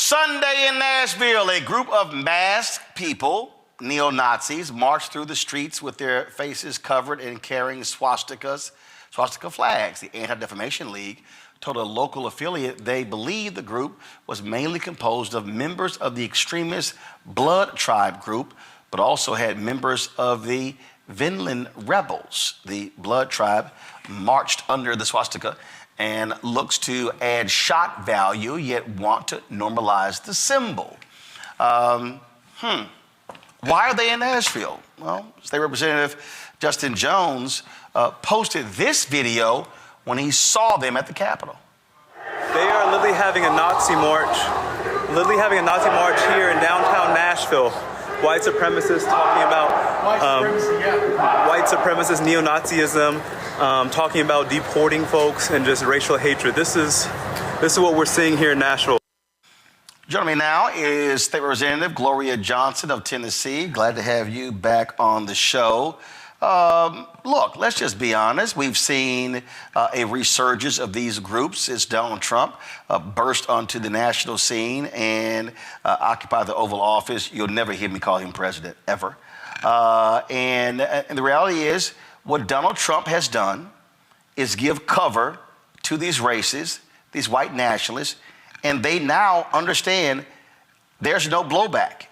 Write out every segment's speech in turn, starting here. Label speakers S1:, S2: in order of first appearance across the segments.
S1: Sunday in Nashville, a group of masked people, neo-Nazis, marched through the streets with their faces covered and carrying swastika flags. The Anti-Defamation League told a local affiliate they believed the group was mainly composed of members of the extremist Blood Tribe group, but also had members of the Vinland Rebels. The Blood Tribe marched under the swastika and looks to add shock value, yet want to normalize the symbol. Why are they in Nashville? Well, State Representative Justin Jones posted this video when he saw them at the Capitol.
S2: They are literally having a Nazi march, here in downtown Nashville. White supremacists talking about white supremacist neo-Nazism, talking about deporting folks and just racial hatred. This is what we're seeing here in Nashville.
S1: Joining me now is State Representative Gloria Johnson of Tennessee. Glad to have you back on the show. Look, let's just be honest. We've seen a resurgence of these groups as Donald Trump burst onto the national scene and occupied the Oval Office. You'll never hear me call him president, ever. And the reality is, what Donald Trump has done is give cover to these racists, these white nationalists, and they now understand there's no blowback.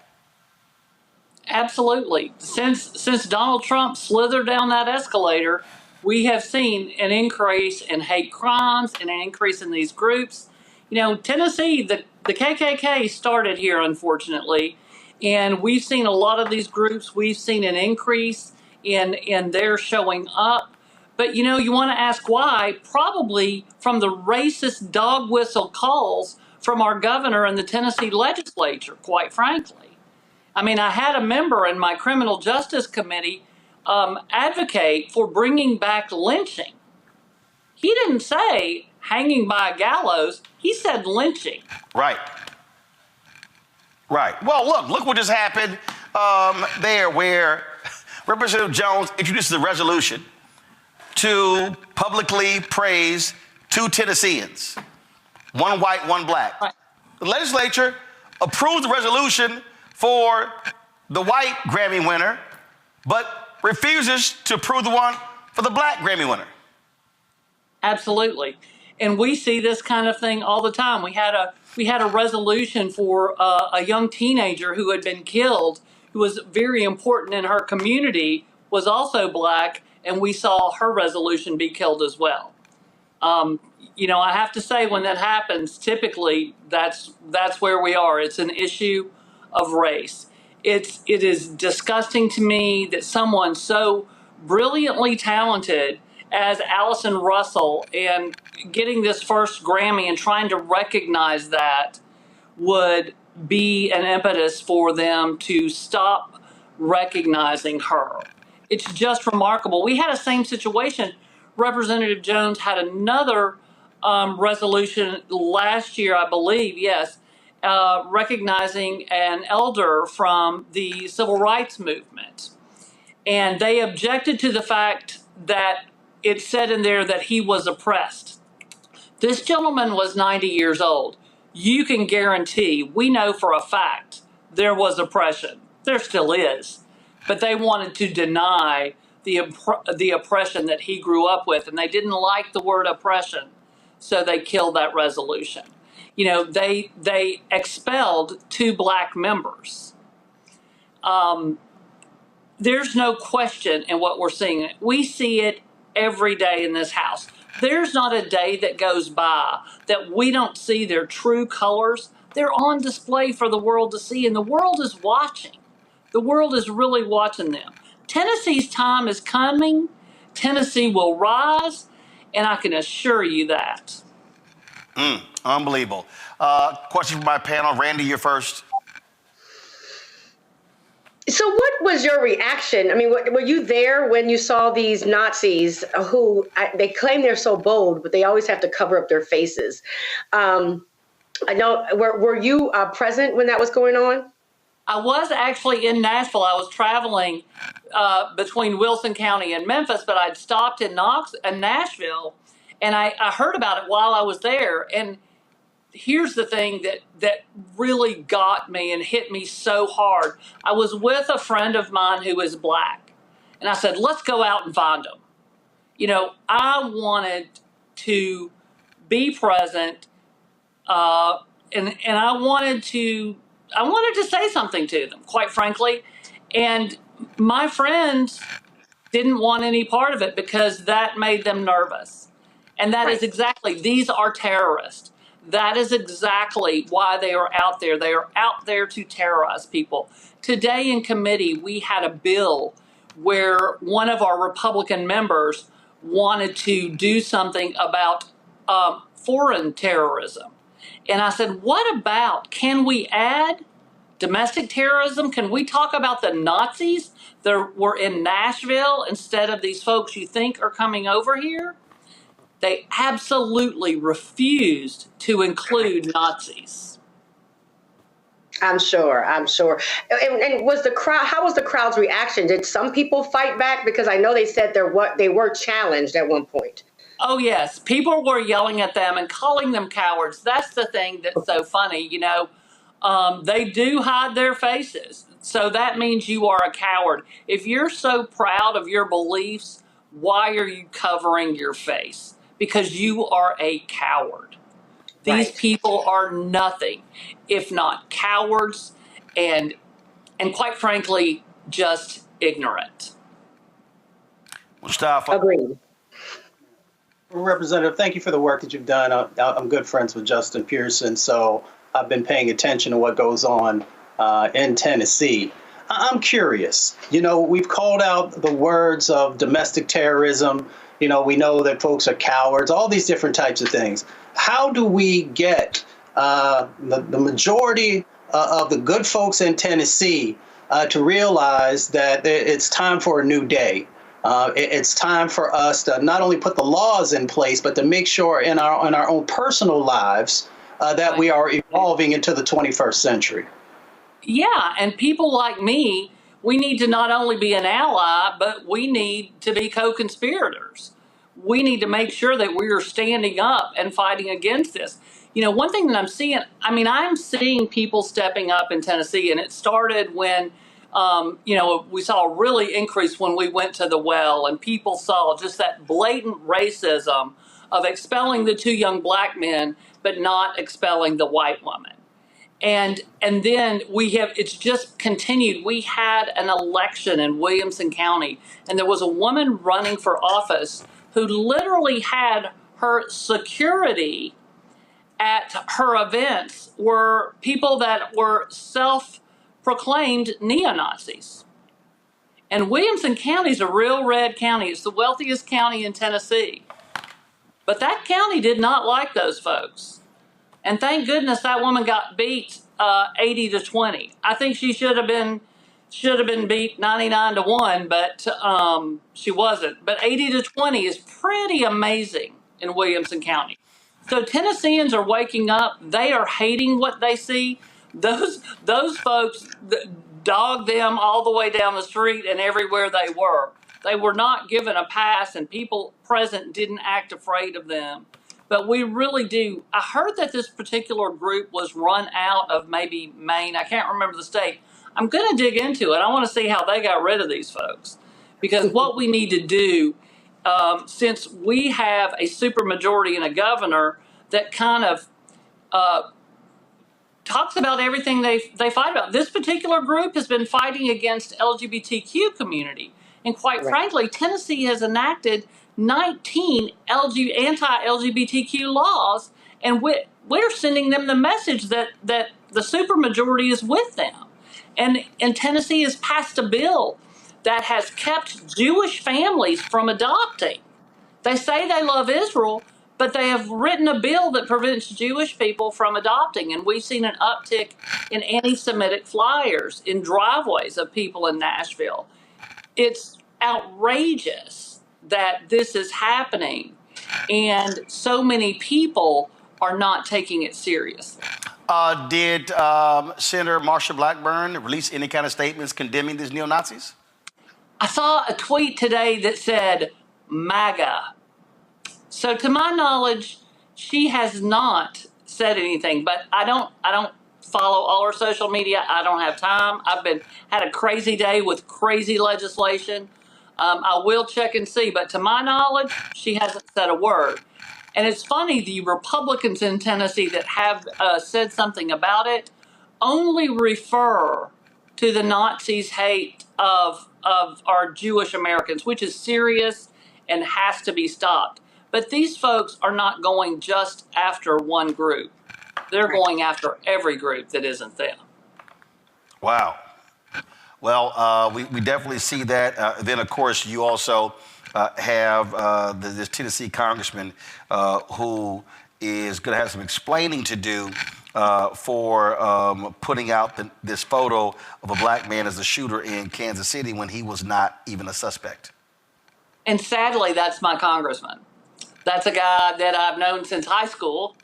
S3: Absolutely. Since Donald Trump slithered down that escalator, we have seen an increase in hate crimes and an increase in these groups. You know, Tennessee, the KKK started here, unfortunately, and we've seen a lot of these groups. We've seen an increase in their showing up. But, you know, you want to ask why? Probably from the racist dog whistle calls from our governor and the Tennessee legislature, quite frankly. I mean, I had a member in my criminal justice committee advocate for bringing back lynching. He didn't say hanging by a gallows. He said lynching.
S1: Right. Well, look what just happened there, where Representative Jones introduces a resolution to publicly praise two Tennesseans, one white, one black.
S3: Right.
S1: The legislature approves the resolution for the white Grammy winner, but refuses to approve the one for the black Grammy winner.
S3: Absolutely. And we see this kind of thing all the time. We had a resolution for a young teenager who had been killed, who was very important in her community, was also black, and we saw her resolution be killed as well. You know, I have to say, when that happens, typically that's where we are. It's an issue of race. It is disgusting to me that someone so brilliantly talented as Allison Russell, and getting this first Grammy and trying to recognize that, would be an impetus for them to stop recognizing her. It's just remarkable. We had a same situation. Representative Jones had another resolution last year, I believe, yes, recognizing an elder from the civil rights movement. And they objected to the fact that it said in there that he was oppressed. This gentleman was 90 years old. You can guarantee, we know for a fact, there was oppression. There still is. But they wanted to deny the oppression that he grew up with, and they didn't like the word oppression, so they killed that resolution. You know, they expelled two black members. There's no question in what we're seeing. We see it every day in this house. There's not a day that goes by that we don't see their true colors. They're on display for the world to see, and the world is watching. The world is really watching them. Tennessee's time is coming. Tennessee will rise, and I can assure you that.
S1: Unbelievable. Question from my panel. Randy, you're first.
S4: So what was your reaction? I mean, were you there when you saw these Nazis who they claim they're so bold, but they always have to cover up their faces? I know. Were you present when that was going on?
S3: I was actually in Nashville. I was traveling between Wilson County and Memphis, but I'd stopped in Nashville, and I heard about it while I was there. And here's the thing that really got me and hit me so hard. I was with a friend of mine who is black, and I said, let's go out and find them. You know, I wanted to be present, and I wanted to say something to them, quite frankly. And my friends didn't want any part of it because that made them nervous. And that is
S4: Right.
S3: exactly, these are terrorists. That is exactly why they are out there. They are out there to terrorize people. Today in committee, we had a bill where one of our Republican members wanted to do something about foreign terrorism. And I said, what about, can we add domestic terrorism? Can we talk about the Nazis that were in Nashville instead of these folks you think are coming over here? They absolutely refused to include Nazis.
S4: I'm sure. I'm sure. And was the crowd? How was the crowd's reaction? Did some people fight back? Because I know they said they were challenged at one point.
S3: Oh, yes. People were yelling at them and calling them cowards. That's the thing that's so funny. You know, they do hide their faces. So that means you are a coward. If you're so proud of your beliefs, why are you covering your face? Because you are a coward. These
S4: Right.
S3: people are nothing if not cowards and quite frankly, just ignorant.
S1: Mustafa.
S4: Agreed.
S5: Representative, thank you for the work that you've done. I'm good friends with Justin Pearson, so I've been paying attention to what goes on in Tennessee. I'm curious. You know, we've called out the words of domestic terrorism. You know, we know that folks are cowards, all these different types of things. How do we get the majority of the good folks in Tennessee to realize that it's time for a new day? It's time for us to not only put the laws in place, but to make sure in our own personal lives that we are evolving into the 21st century.
S3: Yeah, and people like me, we need to not only be an ally, but we need to be co-conspirators. We need to make sure that we are standing up and fighting against this. You know, one thing that I'm seeing people stepping up in Tennessee, and it started when, we saw a really increase when we went to the well, and people saw just that blatant racism of expelling the two young black men, but not expelling the white woman. And then it's just continued. We had an election in Williamson County, and there was a woman running for office who literally had her security at her events were people that were self-proclaimed neo-Nazis. And Williamson County is a real red county. It's the wealthiest county in Tennessee. But that county did not like those folks. And thank goodness that woman got beat 80-20. I think she should have been beat 99-1, but she wasn't. But 80-20 is pretty amazing in Williamson County. So Tennesseans are waking up. They are hating what they see. Those folks dogged them all the way down the street and everywhere they were. They were not given a pass, and people present didn't act afraid of them. But we really do. I heard that this particular group was run out of maybe Maine. I can't remember the state. I'm going to dig into it. I want to see how they got rid of these folks. Because what we need to do, since we have a supermajority and a governor that kind of talks about everything they fight about. This particular group has been fighting against LGBTQ community. And quite frankly, Tennessee has enacted 19 anti-LGBTQ laws, and we're sending them the message that the supermajority is with them. And Tennessee has passed a bill that has kept Jewish families from adopting. They say they love Israel, but they have written a bill that prevents Jewish people from adopting. And we've seen an uptick in anti-Semitic flyers in driveways of people in Nashville. It's outrageous that this is happening, and so many people are not taking it seriously.
S1: Did Senator Marsha Blackburn release any kind of statements condemning these neo-Nazis?
S3: I saw a tweet today that said MAGA. So to my knowledge, she has not said anything. But I don't follow all her social media. I don't have time. Had a crazy day with crazy legislation. I will check and see, but to my knowledge, she hasn't said a word. And it's funny, the Republicans in Tennessee that have said something about it only refer to the Nazis' hate of our Jewish Americans, which is serious and has to be stopped. But these folks are not going just after one group. They're going after every group that isn't them.
S1: Wow. Well, we definitely see that. Then, of course, you also have this Tennessee congressman who is going to have some explaining to do for putting out this photo of a black man as a shooter in Kansas City when he was not even a suspect.
S3: And sadly, that's my congressman. That's a guy that I've known since high school.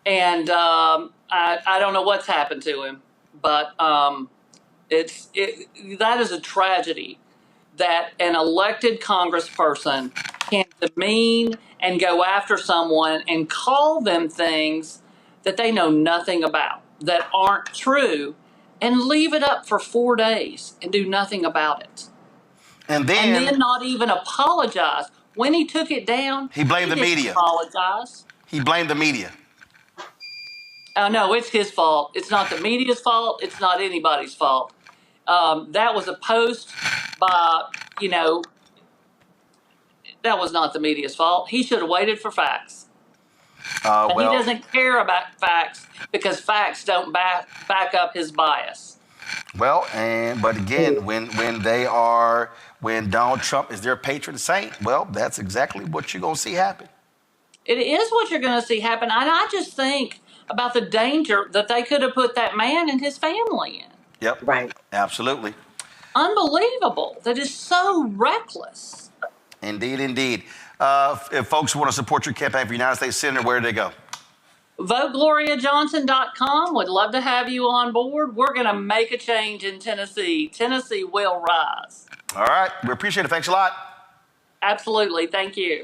S3: And I don't know what's happened to him, but that is a tragedy that an elected congressperson can demean and go after someone and call them things that they know nothing about, that aren't true, and leave it up for 4 days and do nothing about it. And then not even apologize. When he took it down,
S1: he blamed the media.
S3: Apologize.
S1: He blamed the media.
S3: No, it's his fault. It's not the media's fault. It's not anybody's fault. That was a post by, that was not the media's fault. He should have waited for facts. But he doesn't care about facts because facts don't back up his bias.
S1: Well, but again, when Donald Trump is their patron saint, well, that's exactly what you're going to see happen.
S3: It is what you're going to see happen. And I just think about the danger that they could have put that man and his family in.
S1: Yep.
S4: Right.
S1: Absolutely.
S3: Unbelievable. That is so reckless.
S1: Indeed, indeed. If folks want to support your campaign for United States Senator, where do they go?
S3: VoteGloriaJohnson.com. Would love to have you on board. We're going to make a change in Tennessee. Tennessee will rise.
S1: All right. We appreciate it. Thanks a lot.
S3: Absolutely. Thank you.